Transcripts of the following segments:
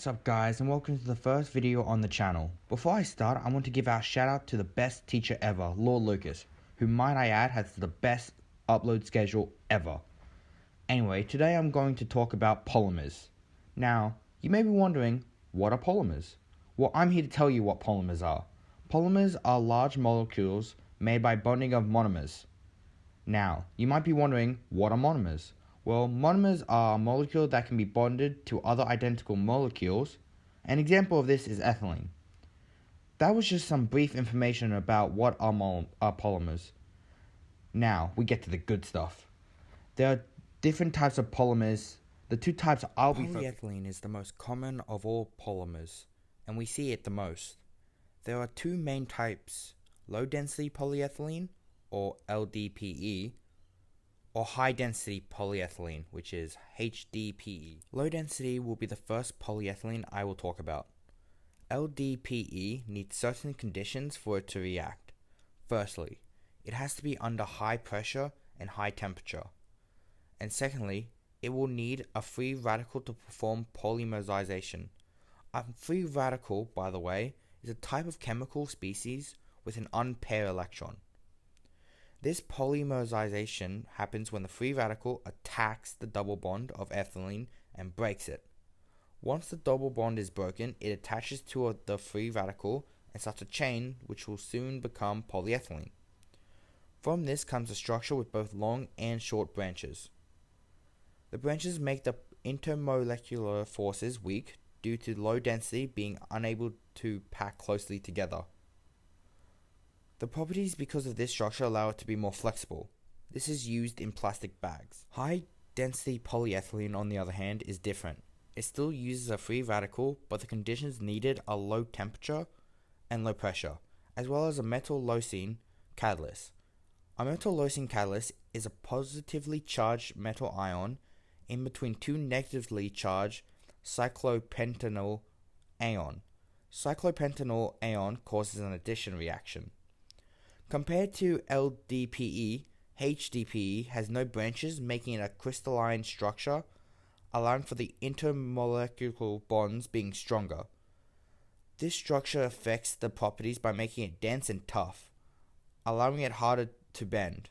What's up guys, and welcome to the first video on the channel. Before I start, I want to give our shout out to the best teacher ever, Lord Lucas, who might I add has the best upload schedule ever. Anyway, today I'm going to talk about polymers. Now, you may be wondering, what are polymers? Well, I'm here to tell you what polymers are. Polymers are large molecules made by bonding of monomers. Now, you might be wondering, what are monomers? Well, monomers are a molecule that can be bonded to other identical molecules. An example of this is ethylene. That was just some brief information about what are polymers. Now, we get to the good stuff. There are different types of polymers. The two types I'll be focusing on. Polyethylene is the most common of all polymers, and we see it the most. There are two main types, low-density polyethylene, or LDPE, or high-density polyethylene, which is HDPE. Low-density will be the first polyethylene I will talk about. LDPE needs certain conditions for it to react. Firstly, it has to be under high pressure and high temperature. And secondly, it will need a free radical to perform polymerization. A free radical, by the way, is a type of chemical species with an unpaired electron. This polymerization happens when the free radical attacks the double bond of ethylene and breaks it. Once the double bond is broken, it attaches to the free radical and starts a chain which will soon become polyethylene. From this comes a structure with both long and short branches. The branches make the intermolecular forces weak due to low density being unable to pack closely together. The properties because of this structure allow it to be more flexible. This is used in plastic bags. High-density polyethylene, on the other hand, is different. It still uses a free radical, but the conditions needed are low temperature and low pressure, as well as a metal-leucine catalyst. A metal-leucine catalyst is a positively charged metal ion in between two negatively charged cyclopentenyl ion. Cyclopentenyl ion causes an addition reaction. Compared to LDPE, HDPE has no branches, making it a crystalline structure, allowing for the intermolecular bonds being stronger. This structure affects the properties by making it dense and tough, allowing it harder to bend.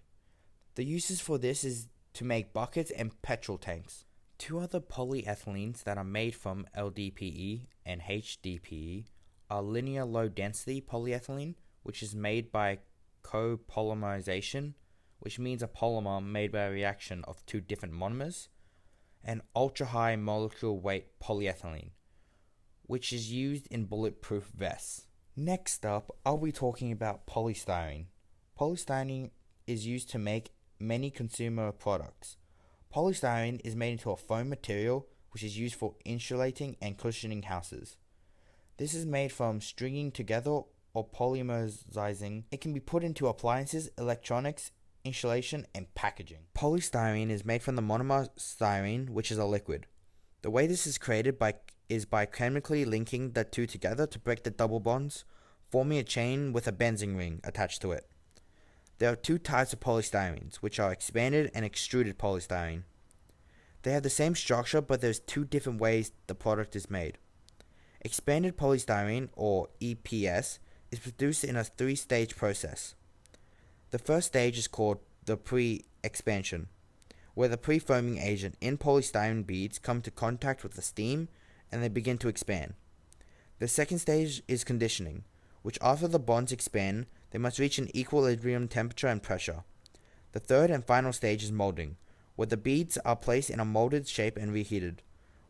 The uses for this is to make buckets and petrol tanks. Two other polyethylenes that are made from LDPE and HDPE are linear low-density polyethylene, which is made by copolymerization, which means a polymer made by a reaction of two different monomers, and ultra-high molecular weight polyethylene, which is used in bulletproof vests. Next up, I'll be talking about polystyrene. Polystyrene is used to make many consumer products. Polystyrene is made into a foam material which is used for insulating and cushioning houses. This is made from stringing together or polymerizing. It can be put into appliances, electronics, insulation, and packaging. Polystyrene is made from the monomer styrene, which is a liquid. The way this is created is by chemically linking the two together to break the double bonds, forming a chain with a benzene ring attached to it. There are two types of polystyrenes, which are expanded and extruded polystyrene. They have the same structure, but there's two different ways the product is made. Expanded polystyrene, or EPS, is produced in a three-stage process. The first stage is called the pre-expansion, where the pre-foaming agent in polystyrene beads come into contact with the steam and they begin to expand. The second stage is conditioning, which after the bonds expand, they must reach an equilibrium temperature and pressure. The third and final stage is molding, where the beads are placed in a molded shape and reheated.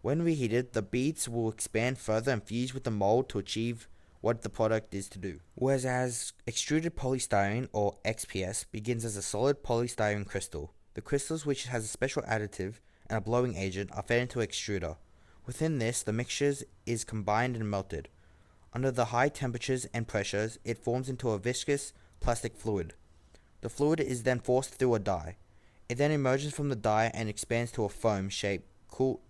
When reheated, the beads will expand further and fuse with the mold to achieve what the product is to do. Whereas extruded polystyrene, or XPS, begins as a solid polystyrene crystal. The crystals, which has a special additive and a blowing agent, are fed into an extruder. Within this, the mixture is combined and melted. Under the high temperatures and pressures, it forms into a viscous plastic fluid. The fluid is then forced through a die. It then emerges from the die and expands to a foam shape, cooled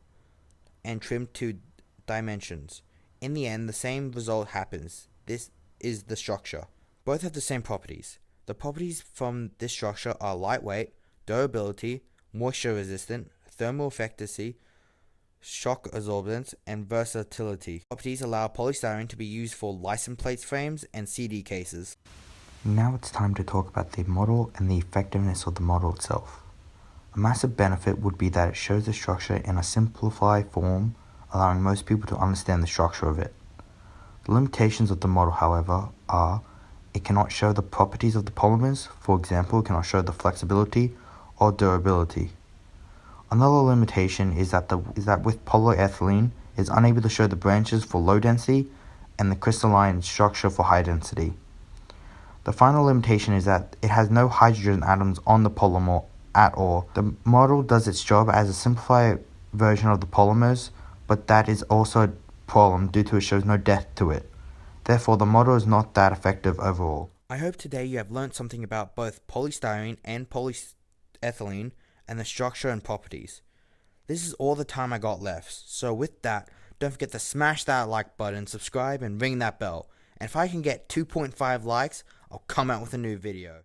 and trimmed to dimensions. In the end, the same result happens. This is the structure. Both have the same properties. The properties from this structure are lightweight, durability, moisture resistant, thermal efficacy, shock absorbance, and versatility. Properties allow polystyrene to be used for license plate frames and CD cases. Now it's time to talk about the model and the effectiveness of the model itself. A massive benefit would be that it shows the structure in a simplified form, allowing most people to understand the structure of it. The limitations of the model, however, are it cannot show the properties of the polymers. For example, it cannot show the flexibility or durability. Another limitation is that with polyethylene, it is unable to show the branches for low density and the crystalline structure for high density. The final limitation is that it has no hydrogen atoms on the polymer at all. The model does its job as a simplified version of the polymers, but that is also a problem due to it shows no depth to it. Therefore, the model is not that effective overall. I hope today you have learned something about both polystyrene and polyethylene and the structure and properties. This is all the time I got left, so with that, don't forget to smash that like button, subscribe, and ring that bell. And if I can get 2.5 likes, I'll come out with a new video.